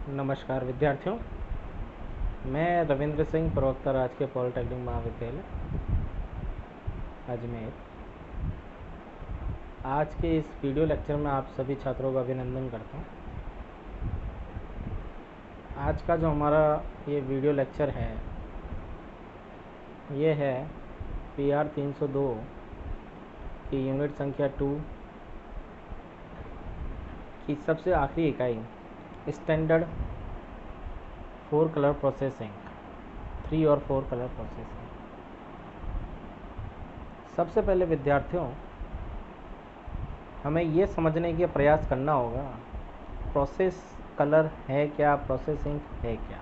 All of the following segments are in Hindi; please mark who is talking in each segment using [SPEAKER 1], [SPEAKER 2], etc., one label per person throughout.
[SPEAKER 1] नमस्कार विद्यार्थियों, मैं रविंद्र सिंह, प्रवक्ता राजकीय पॉलिटेक्निक महाविद्यालय अजमेर। आज के इस वीडियो लेक्चर में आप सभी छात्रों का अभिनंदन करता हूँ। आज का जो हमारा ये वीडियो लेक्चर है ये है PR 302 की यूनिट संख्या 2 की सबसे आखिरी इकाई स्टैंडर्ड 4 कलर प्रोसेसिंग, 3 और 4 कलर प्रोसेसिंग। सबसे पहले विद्यार्थियों, हमें ये समझने का प्रयास करना होगा प्रोसेस कलर है क्या, प्रोसेस इंक है क्या।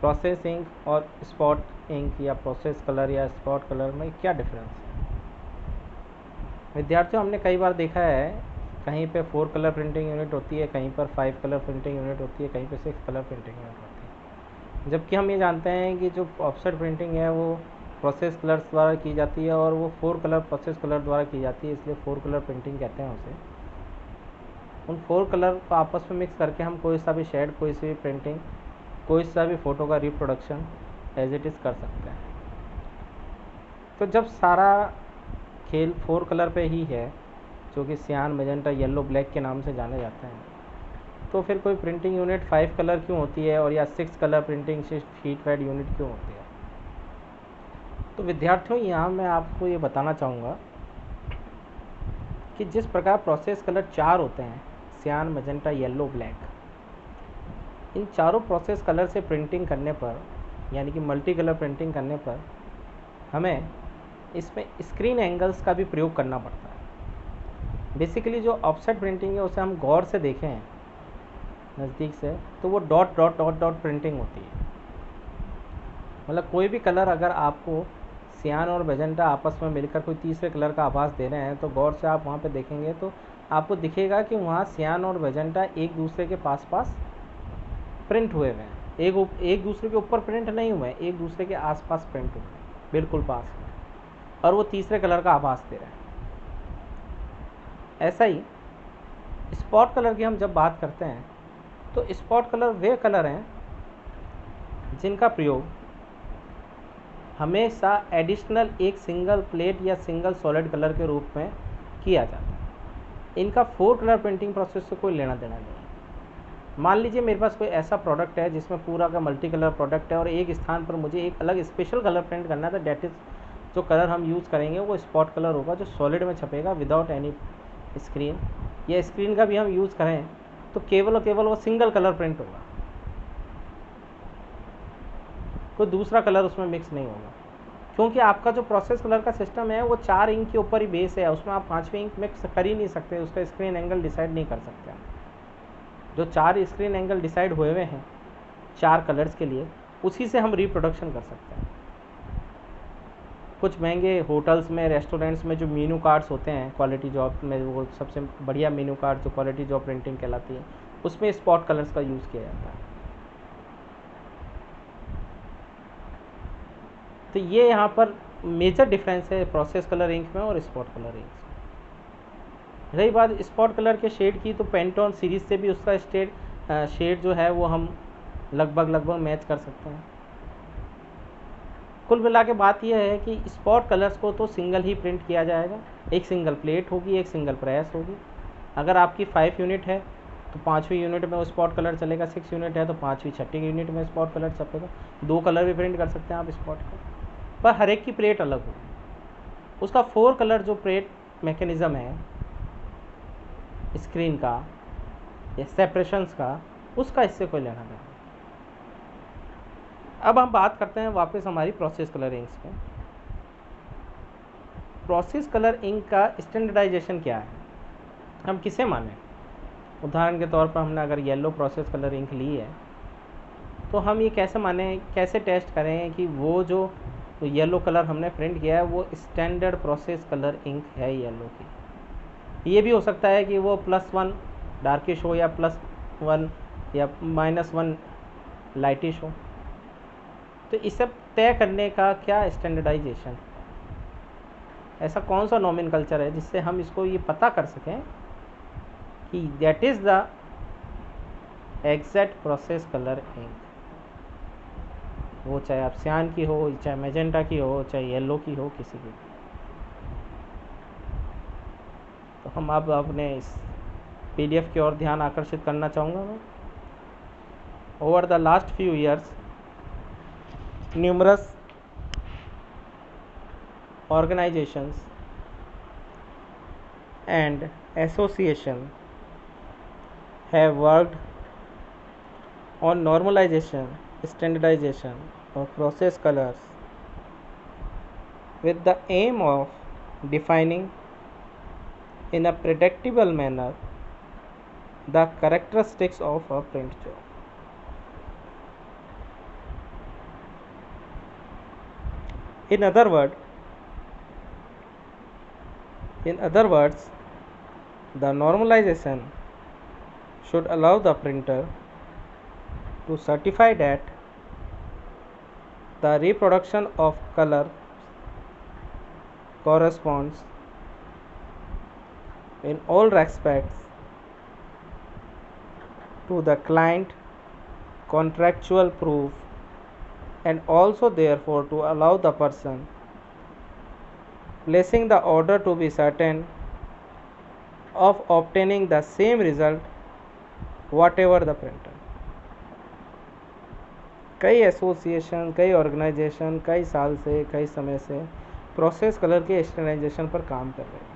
[SPEAKER 1] प्रोसेस इंक और स्पॉट इंक या प्रोसेस कलर या स्पॉट कलर में क्या डिफरेंस है। विद्यार्थियों, हमने कई बार देखा है कहीं पे 4 कलर प्रिंटिंग यूनिट होती है, कहीं पर 5 कलर प्रिंटिंग यूनिट होती है, कहीं पे 6 कलर प्रिंटिंग यूनिट होती है। जबकि हम ये जानते हैं कि जो ऑफसेट प्रिंटिंग है वो प्रोसेस कलर्स द्वारा की जाती है और वो 4 कलर प्रोसेस कलर द्वारा की जाती है, इसलिए 4 कलर प्रिंटिंग कहते हैं उसे। उन 4 कलर को आपस में मिक्स करके हम कोई सा भी शेड, कोई सी भी प्रिंटिंग, कोई सा भी फ़ोटो का रिप्रोडक्शन एज इट इज़ कर सकते हैं। तो जब सारा खेल 4 कलर पे ही है, जो कि सियान, मैजेंटा, येलो, ब्लैक के नाम से जाने जाते हैं, तो फिर कोई प्रिंटिंग यूनिट 5 कलर क्यों होती है और या 6 colour printing sheet fed unit क्यों होती है। तो विद्यार्थियों, यहाँ मैं आपको ये बताना चाहूँगा कि जिस प्रकार प्रोसेस कलर 4 होते हैं, सियान, मैजेंटा, येलो, ब्लैक, इन चारों प्रोसेस कलर से प्रिंटिंग करने पर, यानी कि मल्टी कलर प्रिंटिंग करने पर, हमें इसमें स्क्रीन एंगल्स का भी प्रयोग करना पड़ता है। बेसिकली जो ऑफसेट प्रिंटिंग है उसे हम गौर से देखें नज़दीक से, तो वो dot dot dot dot printing होती है। मतलब कोई भी कलर अगर आपको सियान और मैजेंटा आपस में मिलकर कोई तीसरे कलर का आभास दे रहे हैं, तो गौर से आप वहाँ पे देखेंगे तो आपको दिखेगा कि वहाँ सियान और मैजेंटा एक दूसरे के पास पास प्रिंट हुए हुए हैं। एक दूसरे के ऊपर प्रिंट नहीं हुए हैं, एक दूसरे के आसपास प्रिंट हुए हैं, बिल्कुल पास में, और वो तीसरे कलर का आभास दे रहे हैं। ऐसा ही स्पॉट कलर की हम जब बात करते हैं तो स्पॉट कलर वे कलर हैं जिनका प्रयोग हमेशा एडिशनल एक सिंगल प्लेट या सिंगल सॉलिड कलर के रूप में किया जाता है। इनका 4 कलर प्रिंटिंग प्रोसेस से कोई लेना देना नहीं है। मान लीजिए मेरे पास कोई ऐसा प्रोडक्ट है जिसमें पूरा का मल्टी कलर प्रोडक्ट है और एक स्थान पर मुझे एक अलग स्पेशल कलर प्रिंट करना था। डेट इज़ जो कलर हम यूज़ करेंगे वो स्पॉट कलर होगा, जो सॉलिड में छपेगा विदाउट एनी स्क्रीन, या स्क्रीन का भी हम यूज़ करें तो केवल और केवल वो सिंगल कलर प्रिंट होगा, कोई दूसरा कलर उसमें मिक्स नहीं होगा। क्योंकि आपका जो प्रोसेस कलर का सिस्टम है वो 4 इंक के ऊपर ही बेस है, उसमें आप 5वें इंक मिक्स कर ही नहीं सकते, उसका स्क्रीन एंगल डिसाइड नहीं कर सकते। जो 4 स्क्रीन एंगल डिसाइड हुए हुए हैं 4 कलर्स के लिए, उसी से हम रिप्रोडक्शन कर सकते हैं। कुछ महंगे होटल्स में, रेस्टोरेंट्स में जो मेनू कार्ड्स होते हैं क्वालिटी जॉब में, वो सबसे बढ़िया मेनू कार्ड जो क्वालिटी जॉब प्रिंटिंग कहलाती है, उसमें स्पॉट कलर्स का यूज़ किया जाता है। तो ये यहाँ पर मेजर डिफरेंस है प्रोसेस कलर इंक में और स्पॉट कलर इंक में। रही बात स्पॉट कलर के शेड की, तो पेंटोन सीरीज से भी उसका शेड जो है वो हम लगभग मैच कर सकते हैं। कुल मिला के बात यह है कि स्पॉट कलर्स को तो सिंगल ही प्रिंट किया जाएगा, एक सिंगल प्लेट होगी, एक सिंगल प्रेस होगी। अगर आपकी 5 यूनिट है तो 5वीं यूनिट में वो स्पॉट कलर चलेगा, 6 यूनिट है तो 5वीं 6ठी यूनिट में स्पॉट कलर छपेगा। 2 कलर भी प्रिंट कर सकते हैं आप स्पॉट का, पर हर एक की प्लेट अलग होगी। उसका 4 कलर जो प्लेट मैकेनिज़्म है स्क्रीन का या सेपरेशंस का, उसका इससे कोई लेना देना। अब हम बात करते हैं वापस हमारी प्रोसेस कलर इंक्स पे। प्रोसेस कलर इंक का स्टैंडर्डाइजेशन क्या है, हम किसे माने। उदाहरण के तौर पर हमने अगर येलो प्रोसेस कलर इंक ली है तो हम ये कैसे माने, कैसे टेस्ट करें कि वो जो येलो कलर हमने प्रिंट किया है वो स्टैंडर्ड प्रोसेस कलर इंक है येलो की। ये भी हो सकता है कि वो +1 डार्किश हो या +1 या -1 लाइटिश हो। तो इसे तय करने का क्या स्टैंडर्डाइजेशन, ऐसा कौन सा नोमेनकल्चर है जिससे हम इसको ये पता कर सकें कि that is the exact process colour ink, वो चाहे आप सियान की हो, चाहे मैजेंटा की हो, चाहे येलो की हो, किसी की। तो हम अब अपने इस PDF की ओर ध्यान आकर्षित करना चाहूँगा मैं। Over the last few years numerous organizations and associations have worked on normalization, standardization of process colors with the aim of defining in a predictable manner the characteristics of a print job. In other words, the normalization should allow the printer to certify that the reproduction of color corresponds in all respects to the client contractual proof, and also therefore to allow the person placing the order to be certain of obtaining the same result whatever the printer. कई एसोसिएशन, कई ऑर्गेनाइजेशन कई साल से, कई समय से प्रोसेस कलर के स्टैंडर्डाइजेशन पर काम कर रहे हैं।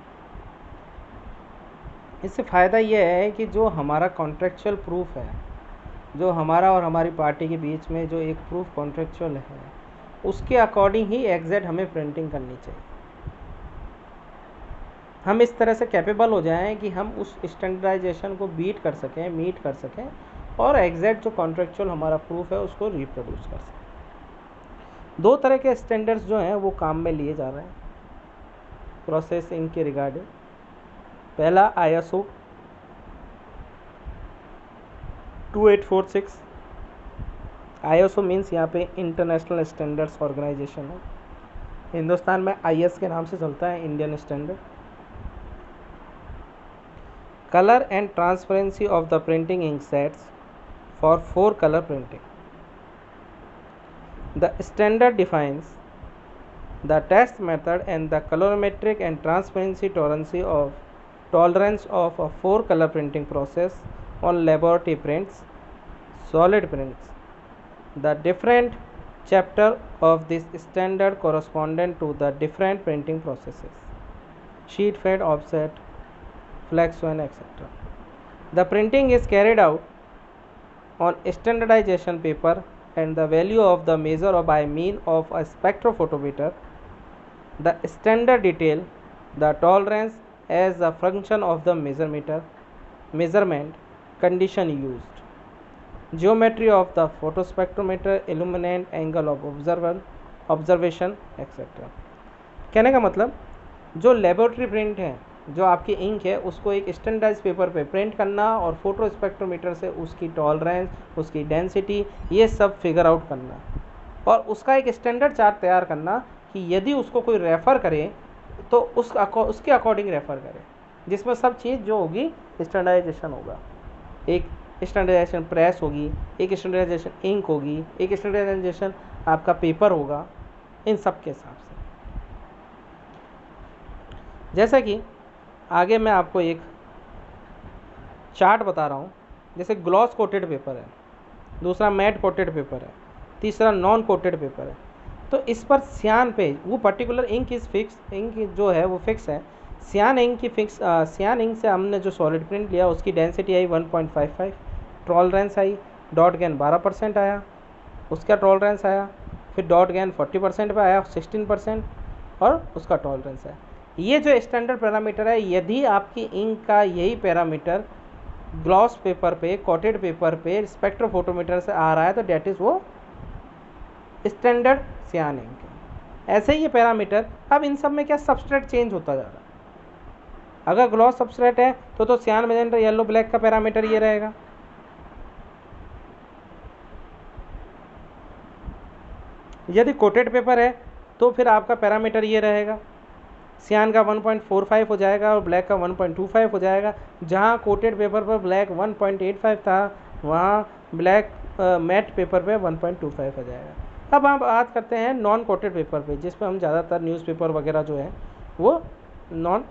[SPEAKER 1] इससे फ़ायदा यह है कि जो हमारा कॉन्ट्रेक्चुअल प्रूफ है, जो हमारा और हमारी पार्टी के बीच में जो एक प्रूफ कॉन्ट्रेक्चुअल है, उसके अकॉर्डिंग ही एग्जैक्ट हमें प्रिंटिंग करनी चाहिए। हम इस तरह से कैपेबल हो जाएं कि हम उस स्टैंडर्डाइजेशन को बीट कर सकें, मीट कर सकें और एग्जैक्ट जो कॉन्ट्रेक्चुअल हमारा प्रूफ है उसको रिप्रोड्यूस कर सकें। दो तरह के स्टैंडर्ड्स जो हैं वो काम में लिए जा रहे हैं प्रोसेस इंक के रिगार्डिंग। पहला ISO 2846। ISO मीन्स यहाँ पे इंटरनेशनल स्टैंडर्ड्स ऑर्गेनाइजेशन है। हिंदुस्तान में IS के नाम से चलता है, Indian standard. Color and transparency of the printing ink sets for 4 color printing. The standard defines the test method and the colorimetric and transparency tolerance of a 4 color printing process on laboratory prints, solid prints. The different chapter of this standard correspondent to the different printing processes: sheet fed, offset, flex one, etc. The printing is carried out on standardization paper and the value of the measure by means of a spectrophotometer. The standard detail the tolerance as a function of the measurement condition used, geometry of the photospectrometer, illuminant angle of observation, etc. कहने का मतलब जो लेबोरेटरी प्रिंट है, जो आपकी इंक है, उसको एक स्टैंडर्डाइज पेपर पे प्रिंट करना और फोटो स्पेक्ट्रोमीटर से उसकी टॉलरेंस, उसकी डेंसिटी, ये सब फिगर आउट करना और उसका एक स्टैंडर्ड चार्ट तैयार करना कि यदि उसको कोई रेफ़र करे तो उसके अकॉर्डिंग रेफ़र करे, जिसमें सब चीज़ जो होगी स्टैंडर्डाइजेशन होगा। एक स्टैंडर्डाइजेशन प्रेस होगी, एक स्टैंडर्डाइजेशन इंक होगी, एक स्टैंडर्डाइजेशन आपका पेपर होगा, इन सब के हिसाब से। जैसा कि आगे मैं आपको एक चार्ट बता रहा हूँ, जैसे ग्लॉस कोटेड पेपर है, दूसरा मैट कोटेड पेपर है, तीसरा नॉन कोटेड पेपर है। तो इस पर सियान पे वो particular ink is fix, ink जो है वो फिक्स है। सियान इंक की फिक्स, सियान इंक से हमने जो सॉलिड प्रिंट लिया उसकी डेंसिटी आई 1.55, टॉलरेंस आई, डॉट गेन 12% आया, उसका टॉलरेंस आया, फिर डॉट गेन 40% पे आया 16% और उसका टॉलरेंस है। ये जो स्टैंडर्ड पैरामीटर है, यदि आपकी इंक का यही पैरामीटर ग्लॉस पेपर पे, कोटेड पेपर पे स्पेक्ट्रोफोटोमीटर से आ रहा है तो डेट इज़ वो स्टैंडर्ड सियान इंक है। ऐसे ही ये पैरामीटर, अब इन सब में क्या सबस्ट्रेट चेंज होता जा रहा है। अगर ग्लॉस सबस्ट्रेट है तो सियान, मैजेंटा, येलो, ब्लैक का पैरामीटर ये रहेगा। यदि कोटेड पेपर है तो फिर आपका पैरामीटर ये रहेगा, सियान का 1.45 हो जाएगा और ब्लैक का 1.25 हो जाएगा। जहां कोटेड पेपर पर ब्लैक 1.85 था, वहाँ ब्लैक मैट पेपर पे 1.25 आ जाएगा। अब हम बात करते हैं नॉन कोटेड पेपर पे, जिस पे हम ज़्यादातर न्यूज़पेपर वगैरह जो है वो नॉन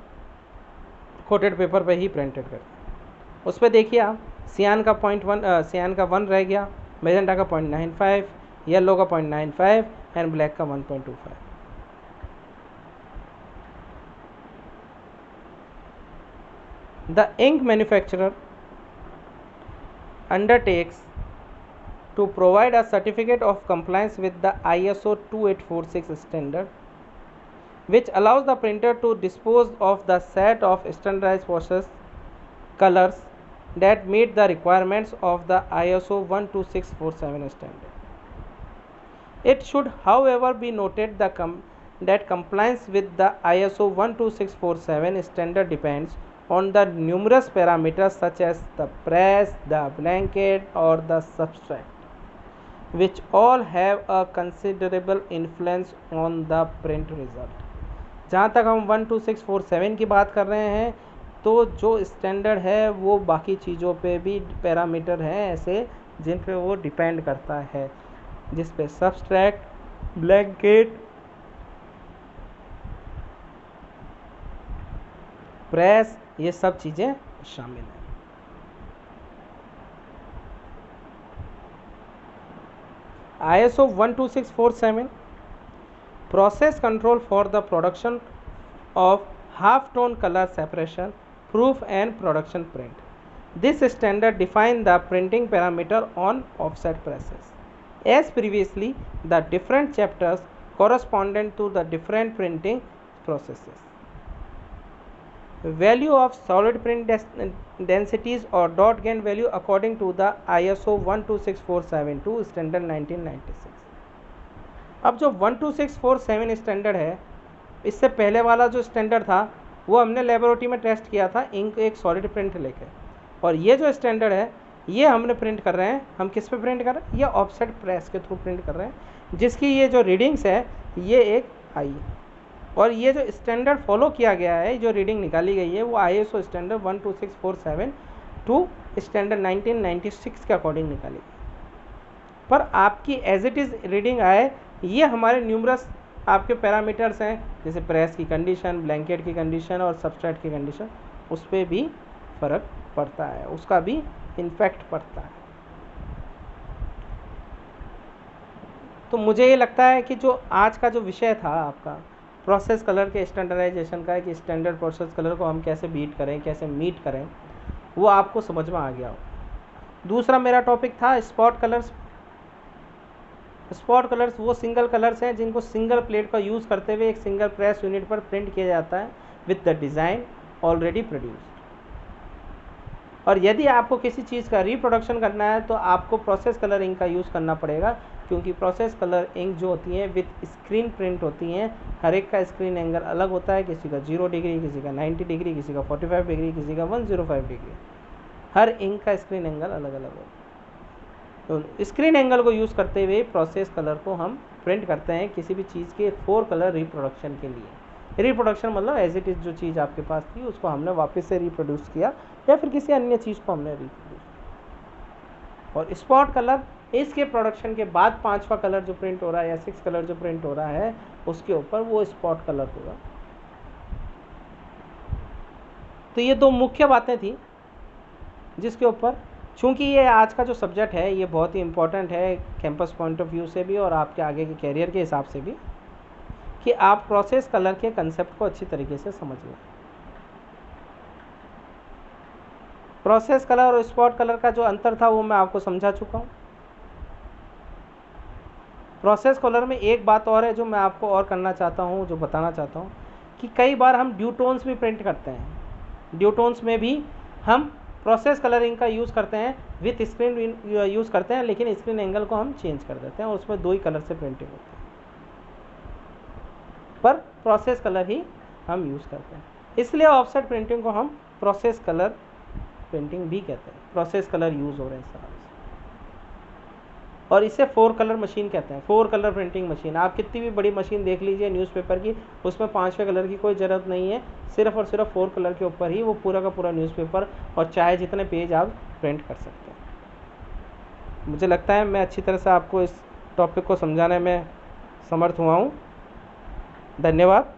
[SPEAKER 1] कोटेड पेपर पे ही प्रिंटेड करते हैं। उस पर देखिए आप, सियान का 1 रह गया, मेजेंटा का 0.95, येलो का 0.95 एंड ब्लैक का 1.25। The ink manufacturer undertakes to provide a certificate of compliance with the ISO 2846 standard, which allows the printer to dispose of the set of standardized process colors that meet the requirements of the ISO 12647 standard. It should, however, be noted that compliance with the ISO 12647 standard depends on the numerous parameters such as the press, the blanket, or the substrate, which all have a considerable influence on the print result. जहाँ तक हम 12647 की बात कर रहे हैं, तो जो स्टैंडर्ड है वो बाकी चीज़ों पे भी पैरामीटर हैं ऐसे जिन पे वो डिपेंड करता है, जिस पे सबस्ट्रैक्ट, ब्लैंकेट, प्रेस, ये सब चीज़ें शामिल हैं। ISO 12647 process control for the production of half-tone color separation, proof and production print. This standard defines the printing parameter on offset presses. As previously, the different chapters correspondent to the different printing processes. Value of solid print densities or dot gain value according to the ISO 12647 standard 1996. अब जो 12647 स्टैंडर्ड है, इससे पहले वाला जो स्टैंडर्ड था वो हमने लेबोरेटरी में टेस्ट किया था इंक एक सॉलिड प्रिंट लेके, और ये जो स्टैंडर्ड है ये हमने प्रिंट कर रहे हैं, हम किस पे प्रिंट कर रहे हैं, ये ऑफसेट प्रेस के थ्रू प्रिंट कर रहे हैं, जिसकी ये जो रीडिंग्स है ये एक आई, और ये जो स्टैंडर्ड फॉलो किया गया है, जो रीडिंग निकाली गई है वो ISO स्टैंडर्ड 12647 टू स्टैंडर्ड 1996 के अकॉर्डिंग निकाली गई। पर आपकी एज इट इज़ रीडिंग आए, ये हमारे न्यूमरस आपके पैरामीटर्स हैं, जैसे प्रेस की कंडीशन, ब्लैंकेट की कंडीशन और सबस्ट्रेट की कंडीशन, उस पर भी फ़र्क पड़ता है, उसका भी इम्पैक्ट पड़ता है। तो मुझे ये लगता है कि जो आज का जो विषय था आपका प्रोसेस कलर के स्टैंडर्डाइजेशन का, कि स्टैंडर्ड प्रोसेस कलर को हम कैसे बीट करें, कैसे मीट करें, वो आपको समझ में आ गया हो। दूसरा मेरा टॉपिक था स्पॉट कलर्स। स्पॉट कलर्स वो सिंगल कलर्स हैं जिनको सिंगल प्लेट का यूज़ करते हुए एक सिंगल प्रेस यूनिट पर प्रिंट किया जाता है with the design already produced. और यदि आपको किसी चीज़ का रिप्रोडक्शन करना है तो आपको प्रोसेस कलर इंक का यूज़ करना पड़ेगा, क्योंकि प्रोसेस कलर इंक जो होती हैं विद स्क्रीन प्रिंट होती हैं, हर एक का स्क्रीन एंगल अलग होता है, किसी का 0 डिग्री, किसी का 90 डिग्री, किसी का 45 डिग्री, किसी का 105 डिग्री, हर इंक का स्क्रीन एंगल अलग अलग होता है। तो स्क्रीन एंगल को यूज़ करते हुए प्रोसेस कलर को हम प्रिंट करते हैं किसी भी चीज़ के 4 कलर रिप्रोडक्शन के लिए। रिप्रोडक्शन मतलब एज इट इज़ जो चीज़ आपके पास थी उसको हमने वापस से रिप्रोड्यूस किया, या फिर किसी अन्य चीज़ को हमने रिप्रोड्यूस किया। और स्पॉट कलर इसके प्रोडक्शन के बाद 5वां कलर जो प्रिंट हो रहा है या 6 कलर जो प्रिंट हो रहा है उसके ऊपर वो स्पॉट कलर होगा। तो ये दो मुख्य बातें थी जिसके ऊपर, चूँकि ये आज का जो सब्जेक्ट है ये बहुत ही इम्पोर्टेंट है कैंपस पॉइंट ऑफ व्यू से भी और आपके आगे के कैरियर के हिसाब से भी, कि आप प्रोसेस कलर के कंसेप्ट को अच्छी तरीके से समझ लें। प्रोसेस कलर और स्पॉट कलर का जो अंतर था वो मैं आपको समझा चुका हूँ। प्रोसेस कलर में एक बात और है जो मैं आपको और करना चाहता हूँ, जो बताना चाहता हूँ, कि कई बार हम ड्यूटोन्स भी प्रिंट करते हैं। ड्यूटोन्स में भी हम प्रोसेस कलरिंग का यूज़ करते हैं, विथ स्क्रीन यूज़ करते हैं, लेकिन स्क्रीन एंगल को हम चेंज कर देते हैं और उसमें 2 ही कलर से प्रिंटिंग होती है, पर प्रोसेस कलर ही हम यूज़ करते हैं। इसलिए ऑफसेट प्रिंटिंग को हम प्रोसेस कलर प्रिंटिंग भी कहते हैं। प्रोसेस कलर यूज़ हो रहे हैं इस तरह से, और इसे 4 कलर मशीन कहते हैं। 4 कलर प्रिंटिंग मशीन, आप कितनी भी बड़ी मशीन देख लीजिए न्यूज़पेपर की, उसमें 5वें कलर की कोई ज़रूरत नहीं है, सिर्फ और सिर्फ 4 कलर के ऊपर ही वो पूरा का पूरा न्यूज़पेपर और चाहे जितने पेज आप प्रिंट कर सकते हैं। मुझे लगता है मैं अच्छी तरह से आपको इस टॉपिक को समझाने में समर्थ हुआ हूँ। धन्यवाद।